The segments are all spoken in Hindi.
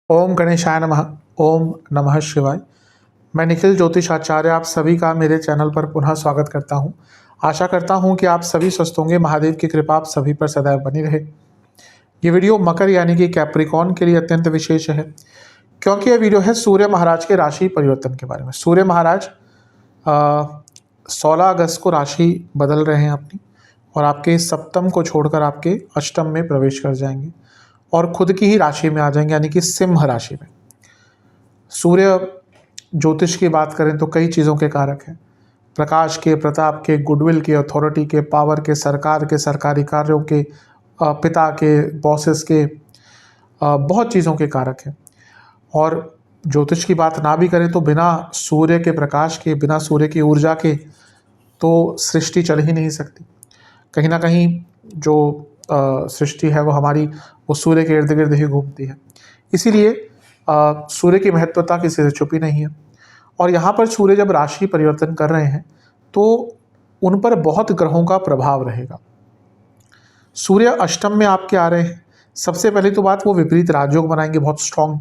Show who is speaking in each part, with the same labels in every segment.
Speaker 1: ओम गणेशाय नमः। ओम नमः शिवाय। मैं निखिल ज्योतिष आचार्य आप सभी का मेरे चैनल पर पुनः स्वागत करता हूं। आशा करता हूं कि आप सभी स्वस्थ होंगे। महादेव की कृपा आप सभी पर सदैव बनी रहे। ये वीडियो मकर यानी कि कैप्रिकॉर्न के लिए अत्यंत विशेष है, क्योंकि यह वीडियो है सूर्य महाराज के राशि परिवर्तन के बारे में। सूर्य महाराज 16 अगस्त को राशि बदल रहे हैं अपनी, और आपके सप्तम को छोड़कर आपके अष्टम में प्रवेश कर जाएंगे और खुद की ही राशि में आ जाएंगे, यानी कि सिंह राशि में। सूर्य ज्योतिष की बात करें तो कई चीज़ों के कारक हैं। प्रकाश के, प्रताप के, गुडविल के, अथॉरिटी के, पावर के, सरकार के, सरकारी कार्यों के, पिता के, बॉसेस के, बहुत चीज़ों के कारक हैं। और ज्योतिष की बात ना भी करें तो बिना सूर्य के प्रकाश के, बिना सूर्य की ऊर्जा के तो सृष्टि चल ही नहीं सकती। कहीं ना कहीं जो सृष्टि है वो हमारी वो सूर्य के इर्द गिर्द ही घूमती है। इसीलिए सूर्य की महत्वता किसी से छुपी नहीं है। और यहाँ पर सूर्य जब राशि परिवर्तन कर रहे हैं तो उन पर बहुत ग्रहों का प्रभाव रहेगा। सूर्य अष्टम में आपके आ रहे हैं। सबसे पहली तो बात, वो विपरीत राजयोग बनाएंगे बहुत स्ट्रांग,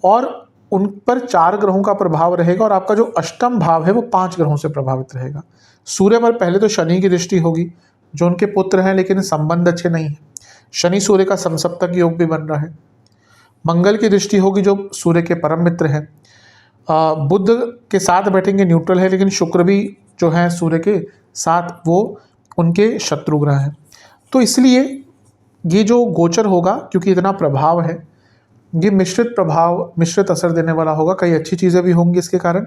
Speaker 1: और उन पर 4 ग्रहों का प्रभाव रहेगा। और आपका जो अष्टम भाव है वो 5 ग्रहों से प्रभावित रहेगा। सूर्य पर पहले तो शनि की दृष्टि होगी, जो उनके पुत्र हैं, लेकिन संबंध अच्छे नहीं है। शनि सूर्य का समसप्तक योग भी बन रहा है। मंगल की दृष्टि होगी, जो सूर्य के परम मित्र हैं। बुध के साथ बैठेंगे, न्यूट्रल है, लेकिन शुक्र भी जो है सूर्य के साथ वो उनके शत्रु ग्रह हैं। तो इसलिए ये जो गोचर होगा, क्योंकि इतना प्रभाव है, ये मिश्रित प्रभाव, मिश्रित असर देने वाला होगा। कई अच्छी चीज़ें भी होंगी इसके कारण,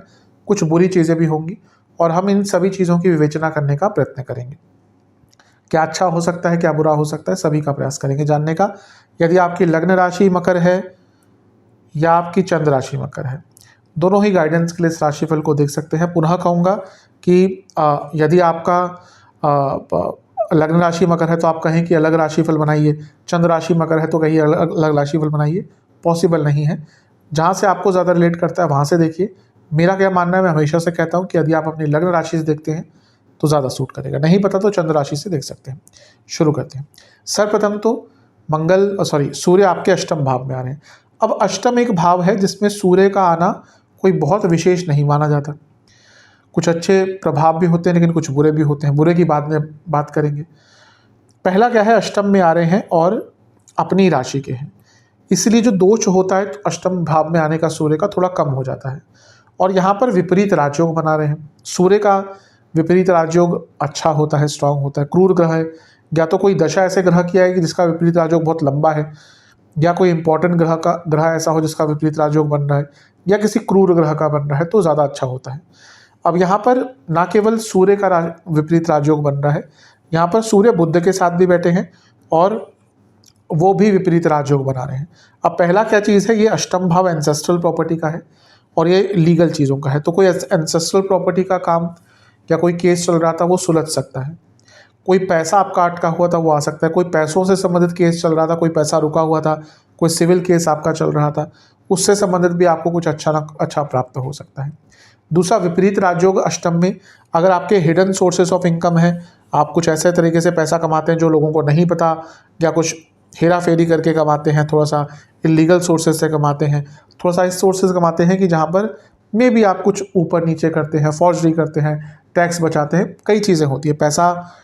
Speaker 1: कुछ बुरी चीज़ें भी होंगी, और हम इन सभी चीज़ों की विवेचना करने का प्रयत्न करेंगे। क्या अच्छा हो सकता है, क्या बुरा हो सकता है, सभी का प्रयास करेंगे जानने का। यदि आपकी लग्न राशि मकर है या आपकी चंद्र राशि मकर है, दोनों ही गाइडेंस के लिए इस राशिफल को देख सकते हैं। पुनः कहूँगा कि यदि आपका लग्न राशि मकर है तो आप कहें कि अलग राशिफल बनाइए, चंद्र राशि मकर है तो कहीं अलग राशिफल बनाइए, पॉसिबल नहीं है। जहाँ से आपको ज़्यादा रिलेट करता है वहाँ से देखिए। मेरा क्या मानना है, मैं हमेशा से कहता हूँ कि यदि आप अपनी लग्न राशि से देखते हैं तो ज़्यादा सूट करेगा। नहीं पता तो चंद्र राशि से देख सकते हैं। शुरू करते हैं। सर्वप्रथम तो सूर्य आपके अष्टम भाव में आ रहे हैं। अब अष्टम एक भाव है जिसमें सूर्य का आना कोई बहुत विशेष नहीं माना जाता। कुछ अच्छे प्रभाव भी होते हैं, लेकिन कुछ बुरे भी होते हैं। बुरे की बाद में बात करेंगे। पहला क्या है, अष्टम में आ रहे हैं और अपनी राशि के हैं, इसलिए जो दोष होता है तो अष्टम भाव में आने का सूर्य का थोड़ा कम हो जाता है। और यहाँ पर विपरीत राजयोग बना रहे हैं। सूर्य का विपरीत राजयोग अच्छा होता है, स्ट्रांग होता है। क्रूर ग्रह है, या तो कोई दशा ऐसे ग्रह की आएगी जिसका विपरीत राजयोग बहुत लंबा है, या कोई इंपॉर्टेंट ग्रह ऐसा हो जिसका विपरीत राजयोग बन रहा है, या किसी क्रूर ग्रह का बन रहा है, तो ज़्यादा अच्छा होता है। अब यहाँ पर ना केवल सूर्य का विपरीत राजयोग बन रहा है, यहाँ पर सूर्य बुध के साथ भी बैठे हैं और वो भी विपरीत राजयोग बना रहे हैं। अब पहला क्या चीज़ है, ये अष्टम भाव एंसेस्ट्रल प्रॉपर्टी का है और ये लीगल चीज़ों का है। तो कोई एंसेस्ट्रल प्रॉपर्टी का काम या कोई केस चल रहा था वो सुलझ सकता है। कोई पैसा आपका अटका हुआ था वो आ सकता है। कोई पैसों से संबंधित केस चल रहा था, कोई पैसा रुका हुआ था, कोई सिविल केस आपका चल रहा था, उससे संबंधित भी आपको कुछ अच्छा प्राप्त हो सकता है। दूसरा, विपरीत राजयोग अष्टम में अगर आपके हिडन सोर्सेस ऑफ इनकम है, आप कुछ ऐसे तरीके से पैसा कमाते हैं जो लोगों को नहीं पता, या कुछ हेरा फेरी करके कमाते हैं, थोड़ा सा इलीगल सोर्सेज से कमाते हैं, थोड़ा सा इस सोर्सेज कमाते हैं कि जहाँ पर मे भी आप कुछ ऊपर नीचे करते हैं, फॉर्जरी करते हैं, टैक्स बचाते हैं, कई चीज़ें होती है। पैसा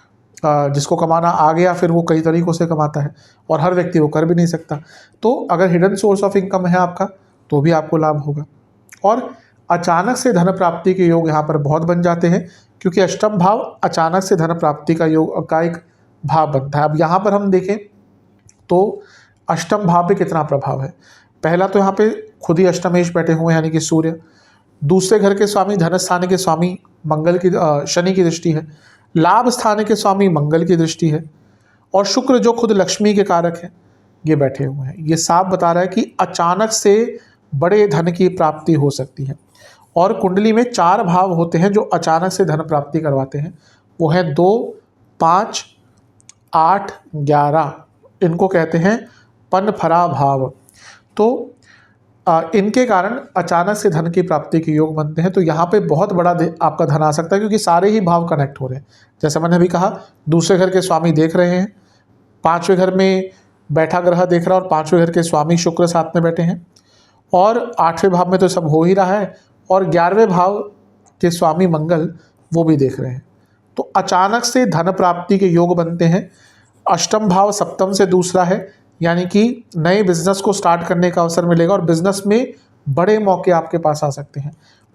Speaker 1: जिसको कमाना आ गया फिर वो कई तरीक़ों से कमाता है और हर व्यक्ति वो कर भी नहीं सकता। तो अगर हिडन सोर्स ऑफ इनकम है आपका तो भी आपको लाभ होगा। और अचानक से धन प्राप्ति के योग यहाँ पर बहुत बन जाते हैं, क्योंकि अष्टम भाव अचानक से धन प्राप्ति का योग का एक भाव बनता है। अब यहाँ पर हम देखें तो अष्टम भाव पे कितना प्रभाव है। पहला तो यहाँ पे खुद ही अष्टमेश बैठे हुए हैं, यानी कि सूर्य। दूसरे घर के स्वामी, धन स्थान के स्वामी शनि की दृष्टि है। लाभ स्थान के स्वामी मंगल की दृष्टि है। और शुक्र जो खुद लक्ष्मी के कारक है, ये बैठे हुए हैं। ये साफ बता रहा है कि अचानक से बड़े धन की प्राप्ति हो सकती है। और कुंडली में 4 भाव होते हैं जो अचानक से धन प्राप्ति करवाते हैं। वो है 2, 5, 8, 11। इनको कहते हैं पनफरा भाव। तो इनके कारण अचानक से धन की प्राप्ति के योग बनते हैं। तो यहाँ पे बहुत बड़ा आपका धन आ सकता है, क्योंकि सारे ही भाव कनेक्ट हो रहे हैं। जैसे मैंने अभी कहा, दूसरे घर के स्वामी देख रहे हैं, 5वें घर में बैठा ग्रह देख रहा है और 5वें घर के स्वामी शुक्र साथ में बैठे हैं, और 8वें भाव में तो सब हो ही रहा है, और 11वें भाव के स्वामी मंगल वो भी देख रहे हैं। तो अचानक से धन प्राप्ति के योग बनते हैं। अष्टम भाव सप्तम से दूसरा है, यानी कि नए बिजनेस को स्टार्ट करने का अवसर मिलेगा और बिजनेस में बड़े मौके आपके पास आ सकते हैं।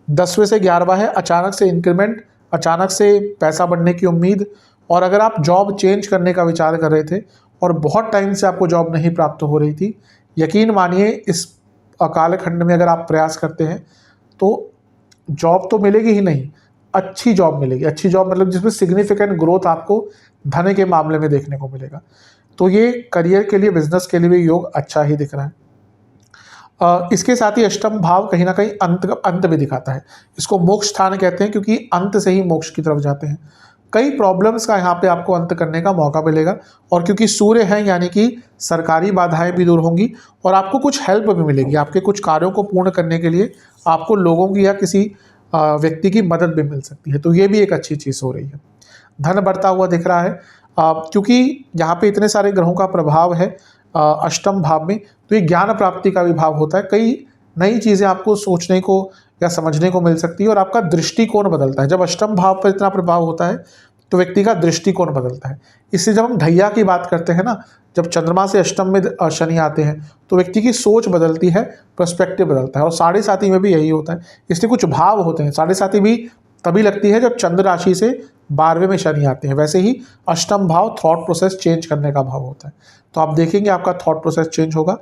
Speaker 1: 10वें से 11वां है, अचानक से इंक्रीमेंट, अचानक से पैसा बढ़ने की उम्मीद। और अगर आप जॉब चेंज करने का विचार कर रहे थे और बहुत टाइम से आपको जॉब नहीं प्राप्त हो रही थी, यकीन मानिए इस कालखंड में अगर आप प्रयास करते हैं तो जॉब तो मिलेगी ही नहीं, अच्छी जॉब मिलेगी। अच्छी जॉब मतलब जिसमें सिग्निफिकेंट ग्रोथ आपको धन के मामले में देखने को मिलेगा। तो ये करियर के लिए, बिजनेस के लिए भी योग अच्छा ही दिख रहा है। इसके साथ ही अष्टम भाव कहीं ना कहीं अंत भी दिखाता है। इसको मोक्ष स्थान कहते हैं क्योंकि अंत से ही मोक्ष की तरफ जाते हैं। कई प्रॉब्लम्स का यहाँ पे आपको अंत करने का मौका मिलेगा, और क्योंकि सूर्य हैं यानी कि सरकारी बाधाएं भी दूर होंगी और आपको कुछ हेल्प भी मिलेगी। आपके कुछ कार्यों को पूर्ण करने के लिए आपको लोगों की या किसी व्यक्ति की मदद भी मिल सकती है। तो ये भी एक अच्छी चीज़ हो रही है। धन बढ़ता हुआ दिख रहा है क्योंकि यहाँ पे इतने सारे ग्रहों का प्रभाव है अष्टम भाव में, तो ये ज्ञान प्राप्ति का भी भाव होता है। कई नई चीज़ें आपको सोचने को या समझने को मिल सकती है और आपका दृष्टिकोण बदलता है। जब अष्टम भाव पर इतना प्रभाव होता है तो व्यक्ति का दृष्टिकोण बदलता है। इससे जब हम ढैया की बात करते हैं ना, जब चंद्रमा से अष्टम में शनि आते हैं तो व्यक्ति की सोच बदलती है, पर्सपेक्टिव बदलता है। और साढ़े साथी में भी यही होता है। इसलिए कुछ भाव होते हैं, साढ़े साथी भी तभी लगती है जब चंद्र राशि से 12वें में शनि आते हैं। वैसे ही अष्टम भाव थॉट प्रोसेस चेंज करने का भाव होता है। तो आप देखेंगे आपका थॉट प्रोसेस चेंज होगा।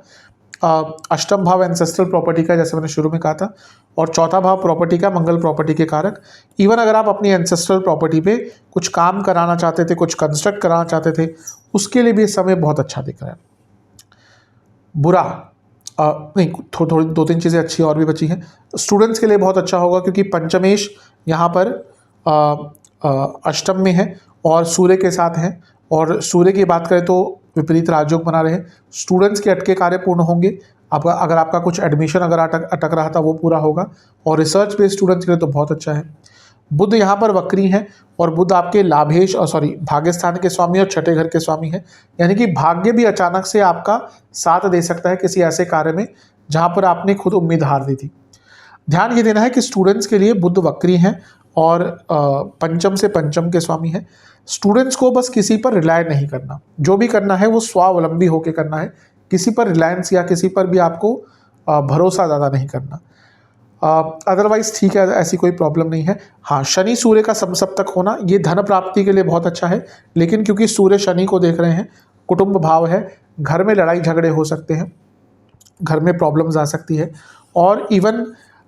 Speaker 1: अष्टम भाव एंसेस्ट्रल प्रॉपर्टी का, जैसे मैंने शुरू में कहा था, और चौथा भाव प्रॉपर्टी का, मंगल प्रॉपर्टी के कारक। इवन अगर आप अपनी एंसेस्ट्रल प्रॉपर्टी पे कुछ काम कराना चाहते थे, कुछ कंस्ट्रक्ट कराना चाहते थे, उसके लिए भी इस समय बहुत अच्छा दिख रहा है। बुरा नहीं, थोड़ी 2-3 चीज़ें अच्छी और भी बची हैं। स्टूडेंट्स के लिए बहुत अच्छा होगा क्योंकि पंचमेश यहाँ पर अष्टम में है और सूर्य के साथ हैं, और सूर्य की बात करें तो विपरीत राजयोग बना रहे। स्टूडेंट्स के अटके कार्य पूर्ण होंगे। आपका अगर आपका कुछ एडमिशन अगर अटक रहा था वो पूरा होगा, और रिसर्च बेस्ड स्टूडेंट्स के लिए तो बहुत अच्छा है। बुध यहाँ पर वक्री हैं और बुध आपके लाभेश भाग्य स्थान के स्वामी और छठे घर के स्वामी हैं, यानी कि भाग्य भी अचानक से आपका साथ दे सकता है किसी ऐसे कार्य में जहाँ पर आपने खुद उम्मीद हार दी थी। ध्यान ये देना है कि स्टूडेंट्स के लिए बुध वक्री हैं और पंचम से पंचम के स्वामी हैं। स्टूडेंट्स को बस किसी पर रिलाय नहीं करना, जो भी करना है वो स्वावलंबी होकर करना है। किसी पर रिलायंस या किसी पर भी आपको भरोसा ज़्यादा नहीं करना। अदरवाइज ठीक है, ऐसी कोई प्रॉब्लम नहीं है। हाँ, शनि सूर्य का समसप्तक होना ये धन प्राप्ति के लिए बहुत अच्छा है, लेकिन क्योंकि सूर्य शनि को देख रहे हैं, कुटुंब भाव है, घर में लड़ाई झगड़े हो सकते हैं, घर में प्रॉब्लम्स आ सकती है, और इवन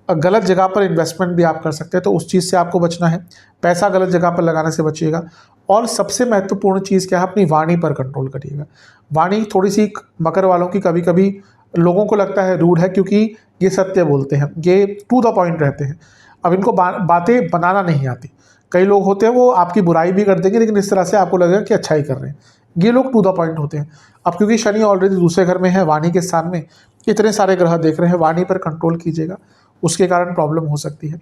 Speaker 1: गलत जगह पर इन्वेस्टमेंट भी आप कर सकते हैं, तो उस चीज़ से आपको बचना है। पैसा गलत जगह पर लगाने से बचिएगा। और सबसे महत्वपूर्ण चीज़ क्या है, अपनी वाणी पर कंट्रोल करिएगा। वाणी थोड़ी सी मकर वालों की कभी कभी लोगों को लगता है रूड है, क्योंकि ये सत्य बोलते हैं, ये टू द पॉइंट रहते हैं। अब इनको बातें बनाना नहीं आती। कई लोग होते हैं वो आपकी बुराई भी कर देंगे, लेकिन इस तरह से आपको लगेगा कि अच्छा ही कर रहे हैं। ये लोग टू द पॉइंट होते हैं। अब क्योंकि शनि ऑलरेडी दूसरे घर में है, वाणी के स्थान में, इतने सारे ग्रह देख रहे हैं, वाणी पर कंट्रोल कीजिएगा, उसके कारण प्रॉब्लम हो सकती है।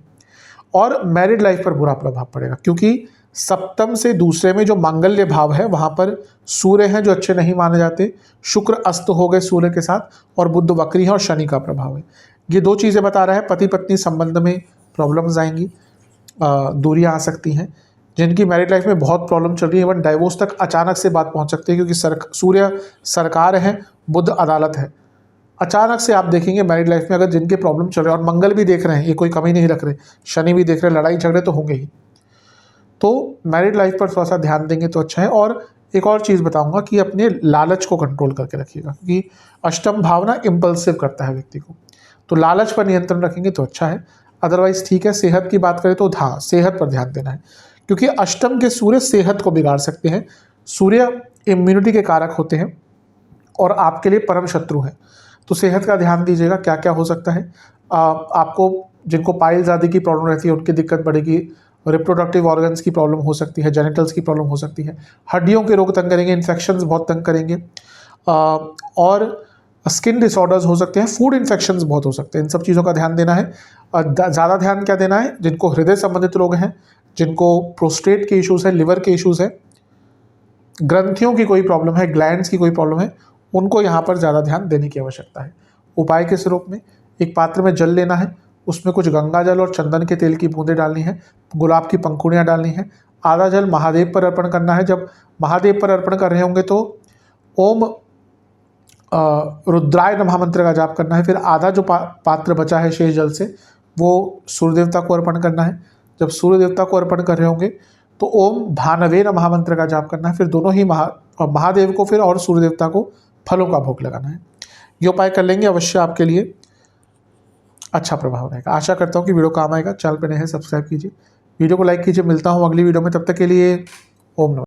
Speaker 1: और मैरिड लाइफ पर बुरा प्रभाव पड़ेगा, क्योंकि सप्तम से दूसरे में जो मांगल्य भाव है वहाँ पर सूर्य हैं जो अच्छे नहीं माने जाते, शुक्र अस्त हो गए सूर्य के साथ, और बुध वक्री है और शनि का प्रभाव है। ये दो चीज़ें बता रहा है। पति पत्नी संबंध में प्रॉब्लम्स आएंगी, दूरियां आ सकती हैं। जिनकी मैरिड लाइफ में बहुत प्रॉब्लम चल रही है, इवन डाइवोर्स तक अचानक से बात पहुंच सकती है, क्योंकि सूर्य सरकार है, बुध अदालत है। अचानक से आप देखेंगे मैरिड लाइफ में अगर जिनके प्रॉब्लम चल रहे हैं, और मंगल भी देख रहे हैं, ये कोई कमी नहीं रख रहे, शनि भी देख रहे हैं, लड़ाई झगड़े तो होंगे ही। तो मैरिड लाइफ पर थोड़ा सा ध्यान देंगे तो अच्छा है। और एक और चीज़ बताऊंगा कि अपने लालच को कंट्रोल करके रखिएगा, क्योंकि अष्टम भावना इम्पल्सिव करता है व्यक्ति को, तो लालच पर नियंत्रण रखेंगे तो अच्छा है। अदरवाइज ठीक है। सेहत की बात करें तो हाँ, सेहत पर ध्यान देना है, क्योंकि अष्टम के सूर्य सेहत को बिगाड़ सकते हैं। सूर्य इम्यूनिटी के कारक होते हैं और आपके लिए परम शत्रु हैं, तो सेहत का ध्यान दीजिएगा। क्या क्या हो सकता है, आपको जिनको पाइल्स आदि की प्रॉब्लम रहती है उनकी दिक्कत बढ़ेगी, रिप्रोडक्टिव ऑर्गन्स की प्रॉब्लम हो सकती है, जेनिटल्स की प्रॉब्लम हो सकती है, हड्डियों के रोग तंग करेंगे, इन्फेक्शंस बहुत तंग करेंगे, और स्किन डिसऑर्डर्स हो सकते हैं, फूड इन्फेक्शंस बहुत हो सकते हैं। इन सब चीज़ों का ध्यान देना है। ज़्यादा ध्यान क्या देना है, जिनको हृदय संबंधित रोग हैं, जिनको प्रोस्टेट के इश्यूज़ हैं, लिवर के इश्यूज़ हैं, ग्रंथियों की कोई प्रॉब्लम है, ग्लैंड्स की कोई प्रॉब्लम है, उनको यहाँ पर ज़्यादा ध्यान देने की आवश्यकता है। उपाय के स्वरूप में एक पात्र में जल लेना है, उसमें कुछ गंगा जल और चंदन के तेल की बूंदें डालनी है, गुलाब की पंखुड़ियाँ डालनी है, आधा जल महादेव पर अर्पण करना है। जब महादेव पर अर्पण कर रहे होंगे तो ओम रुद्राय नमः मंत्र का जाप करना है। फिर आधा जो पात्र बचा है शेष जल से वो सूर्य देवता को अर्पण करना है। जब सूर्य देवता को अर्पण कर रहे होंगे तो ओम भानवे नमः मंत्र का जाप करना है। फिर दोनों ही महादेव को फिर और सूर्य देवता को फलों का भोग लगाना है। ये उपाय कर लेंगे, अवश्य आपके लिए अच्छा प्रभाव रहेगा। आशा करता हूँ कि वीडियो काम आएगा। चैनल पर नए हैं सब्सक्राइब कीजिए, वीडियो को लाइक कीजिए। मिलता हूँ अगली वीडियो में, तब तक के लिए ओम नमः।